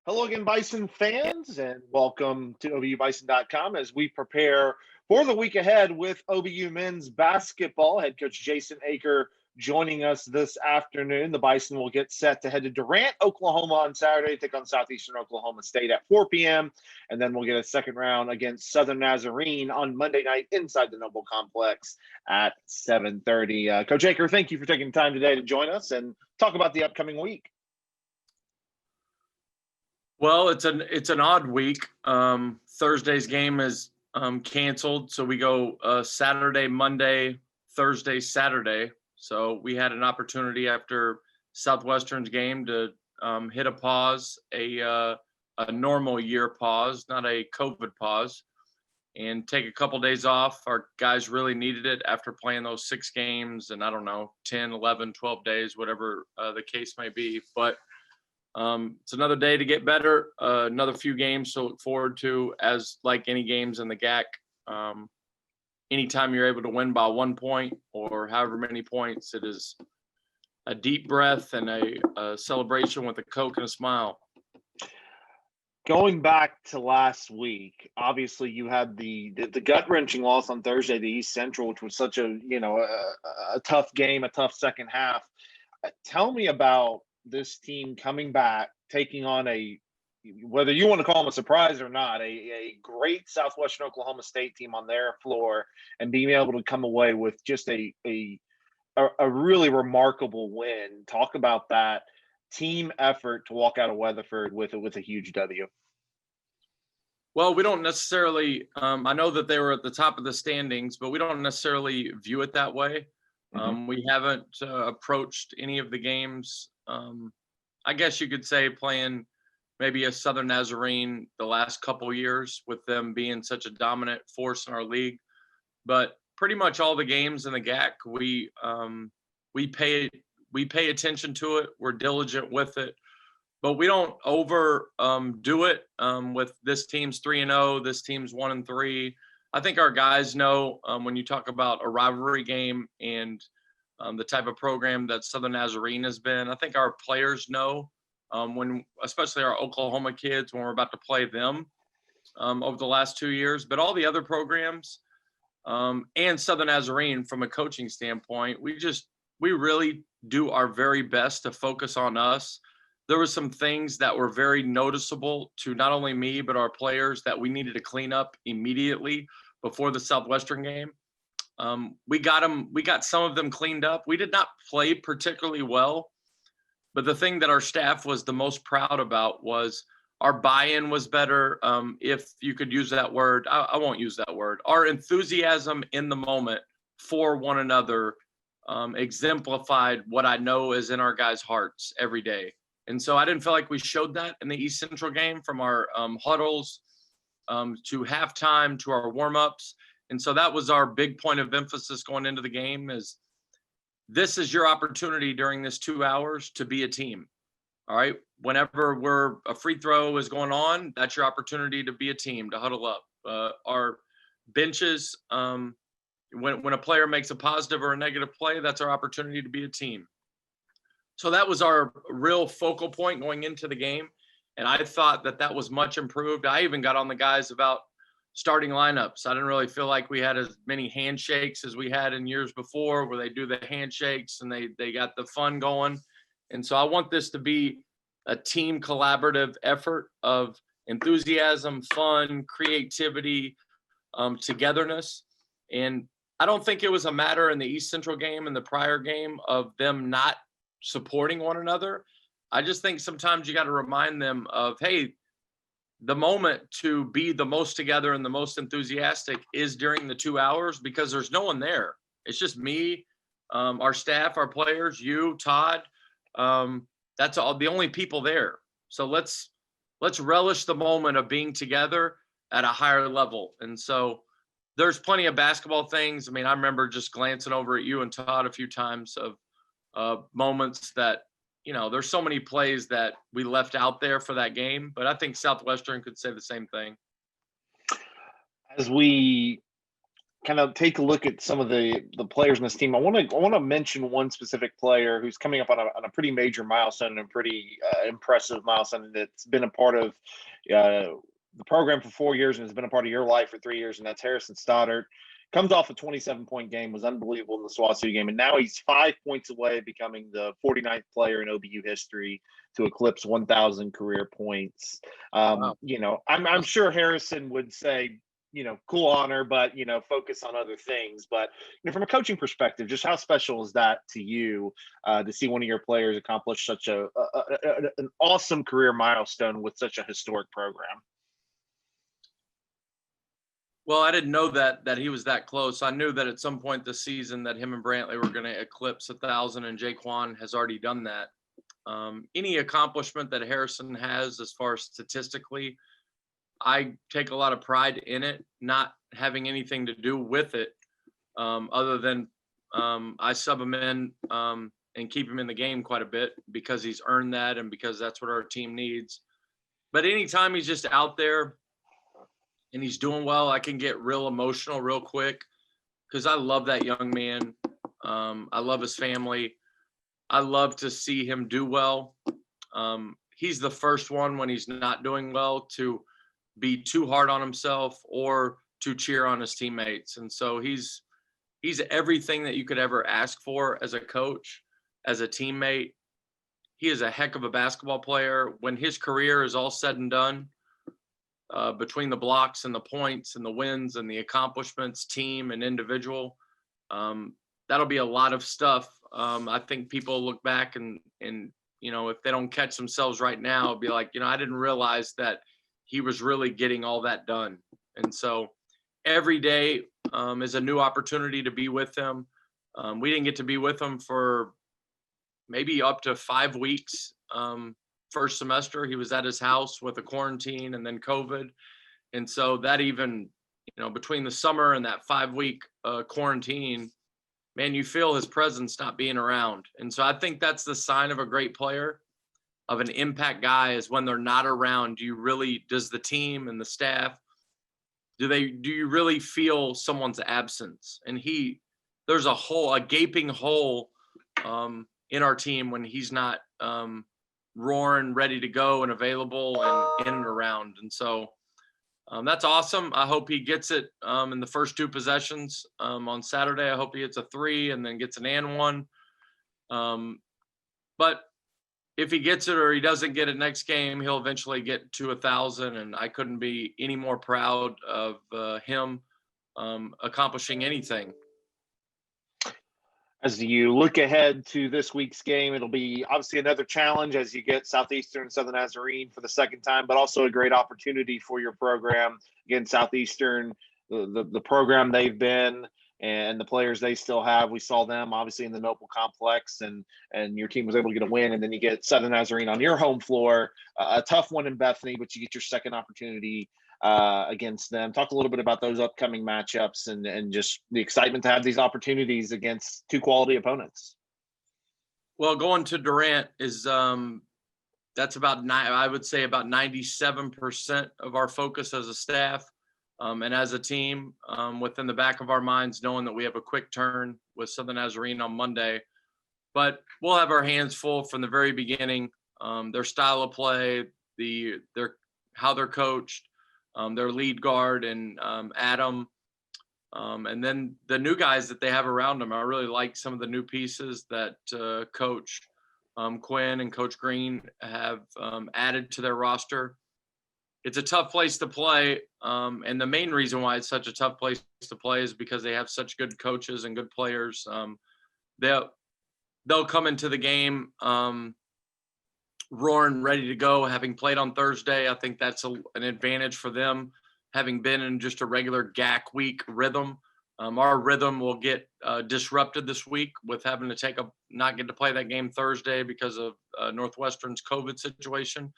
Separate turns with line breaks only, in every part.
Hello again, Bison fans, and welcome to OBUBison.com as we prepare for the week ahead with OBU men's basketball. Head Coach Jason Eaker joining us this afternoon. The Bison will get set to head to Durant, Oklahoma on Saturday, take on Southeastern Oklahoma State at 4 p.m., and then we'll get a second round against Southern Nazarene on Monday night inside the Noble Complex at 7:30. Coach Eaker, thank you for taking time today to join us and talk about the upcoming week.
Well, it's an odd week. Thursday's game is canceled, so we go Saturday, Monday, Thursday, Saturday. So we had an opportunity after Southwestern's game to hit a pause, a normal year pause, not a COVID pause, and take a couple days off. Our guys really needed it after playing those 6 games and 10, 11, 12 days, whatever the case may be. But it's another day to get better, another few games to look forward to, as like any games in the GAC. Anytime you're able to win by 1 point or however many points, it is a deep breath and a celebration with a Coke and a smile.
Going back to last week, obviously you had the gut-wrenching loss on Thursday to East Central, which was such a tough game, a tough second half. Tell me about this team coming back, taking on whether you want to call them a surprise or not, a great Southwestern Oklahoma State team on their floor, and being able to come away with just a really remarkable win. Talk about that team effort to walk out of Weatherford with a huge W.
Well, we don't necessarily I know that they were at the top of the standings, but we don't necessarily view it that way. We haven't approached any of the games, I guess you could say, playing maybe a Southern Nazarene the last couple years, with them being such a dominant force in our league. But pretty much all the games in the GAC, we pay attention to it. We're diligent with it, but we don't do it. With this team's 3-0, this team's 1-3. I think our guys know when you talk about a rivalry game and the type of program that Southern Nazarene has been. I think our players know, especially our Oklahoma kids, when we're about to play them over the last 2 years. But all the other programs and Southern Nazarene, from a coaching standpoint, we really do our very best to focus on us. There were some things that were very noticeable to not only me, but our players, that we needed to clean up immediately before the Southwestern game. We got some of them cleaned up. We did not play particularly well, but the thing that our staff was the most proud about was our buy-in was better. If you could use that word, I won't use that word. Our enthusiasm in the moment for one another exemplified what I know is in our guys' hearts every day. And so I didn't feel like we showed that in the East Central game, from our huddles to halftime to our warm-ups. And so that was our big point of emphasis going into the game, is this is your opportunity during this 2 hours to be a team. All right. Whenever a free throw is going on, that's your opportunity to be a team, to huddle up. Our benches, when a player makes a positive or a negative play, that's our opportunity to be a team. So that was our real focal point going into the game. And I thought that was much improved. I even got on the guys about starting lineups. I didn't really feel like we had as many handshakes as we had in years before, where they do the handshakes and they got the fun going. And so I want this to be a team collaborative effort of enthusiasm, fun, creativity, togetherness. And I don't think it was a matter in the East Central game and the prior game of them not supporting one another. I just think sometimes you got to remind them of, hey, the moment to be the most together and the most enthusiastic is during the 2 hours, because there's no one there. It's just me, our staff, our players, you, Todd. That's all, the only people there. So let's relish the moment of being together at a higher level. And so there's plenty of basketball things. I mean, I remember just glancing over at you and Todd a few times of moments that, there's so many plays that we left out there for that game, but I think Southwestern could say the same thing.
As we kind of take a look at some of the players in this team, I want to mention one specific player who's coming up on a pretty major milestone and a pretty impressive milestone that's been a part of the program for 4 years and has been a part of your life for 3 years, and that's Harrison Stoddard. Comes off a 27-point game, was unbelievable in the SWASU game, and now he's 5 points away becoming the 49th player in OBU history to eclipse 1,000 career points.
Wow.
You know, I'm sure Harrison would say, you know, cool honor, but, you know, focus on other things. But, you know, from a coaching perspective, just how special is that to you to see one of your players accomplish such an awesome career milestone with such a historic program?
Well, I didn't know that he was that close. I knew that at some point this season that him and Brantley were going to eclipse 1,000, and Jaquan has already done that. Any accomplishment that Harrison has as far as statistically, I take a lot of pride in it, not having anything to do with it, other than I sub him in and keep him in the game quite a bit because he's earned that and because that's what our team needs. But anytime he's just out there and he's doing well, I can get real emotional real quick because I love that young man. I love his family. I love to see him do well. He's the first one when he's not doing well to be too hard on himself or to cheer on his teammates. And so he's everything that you could ever ask for as a coach, as a teammate. He is a heck of a basketball player. When his career is all said and done, between the blocks and the points and the wins and the accomplishments, team and individual, that'll be a lot of stuff. I think people look back and, you know, if they don't catch themselves right now, be like, you know, I didn't realize that he was really getting all that done. And so every day is a new opportunity to be with him. We didn't get to be with him for maybe up to 5 weeks. First semester, he was at his house with a quarantine and then COVID. And so that even, you know, between the summer and that 5-week quarantine, man, you feel his presence not being around. And so I think that's the sign of a great player, of an impact guy, is when they're not around. Does the team and the staff, do you really feel someone's absence? And there's a gaping hole in our team when he's not roaring, ready to go and available and in and around. And so that's awesome. I hope he gets it in the first 2 possessions on Saturday. I hope he hits a 3 and then gets an and one. But if he gets it or he doesn't get it next game, he'll eventually get to 1,000. And I couldn't be any more proud of him accomplishing anything.
As you look ahead to this week's game, it'll be obviously another challenge as you get Southeastern and Southern Nazarene for the second time, but also a great opportunity for your program. Again, Southeastern, the program they've been and the players they still have. We saw them obviously in the Noble Complex, and your team was able to get a win. And then you get Southern Nazarene on your home floor, a tough one in Bethany, but you get your second opportunity against them. Talk a little bit about those upcoming matchups and just the excitement to have these opportunities against 2 quality opponents.
Well, going to Durant is that's I would say about 97% of our focus as a staff and as a team, within the back of our minds, knowing that we have a quick turn with Southern Nazarene on Monday. But we'll have our hands full from the very beginning. Their style of play, how they're coached, their lead guard and Adam, and then the new guys that they have around them. I really like some of the new pieces that Coach Quinn and Coach Green have added to their roster. It's a tough place to play, and the main reason why it's such a tough place to play is because they have such good coaches and good players. They'll come into the game roaring, ready to go, having played on Thursday. I think that's an advantage for them, having been in just a regular GAC week rhythm. Our rhythm will get disrupted this week with having to not get to play that game Thursday because of Northwestern's COVID situation.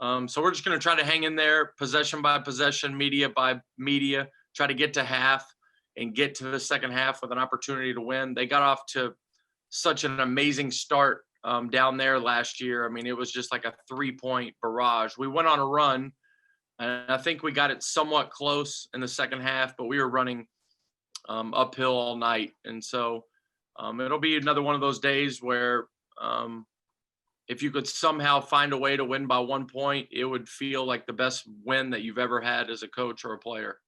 So we're just going to try to hang in there, possession by possession, media by media, try to get to half and get to the second half with an opportunity to win. They got off to such an amazing start down there last year. I mean, it was just like a 3-point barrage. We went on a run, and I think we got it somewhat close in the second half, but we were running uphill all night. And so it'll be another one of those days where if you could somehow find a way to win by 1 point, it would feel like the best win that you've ever had as a coach or a player.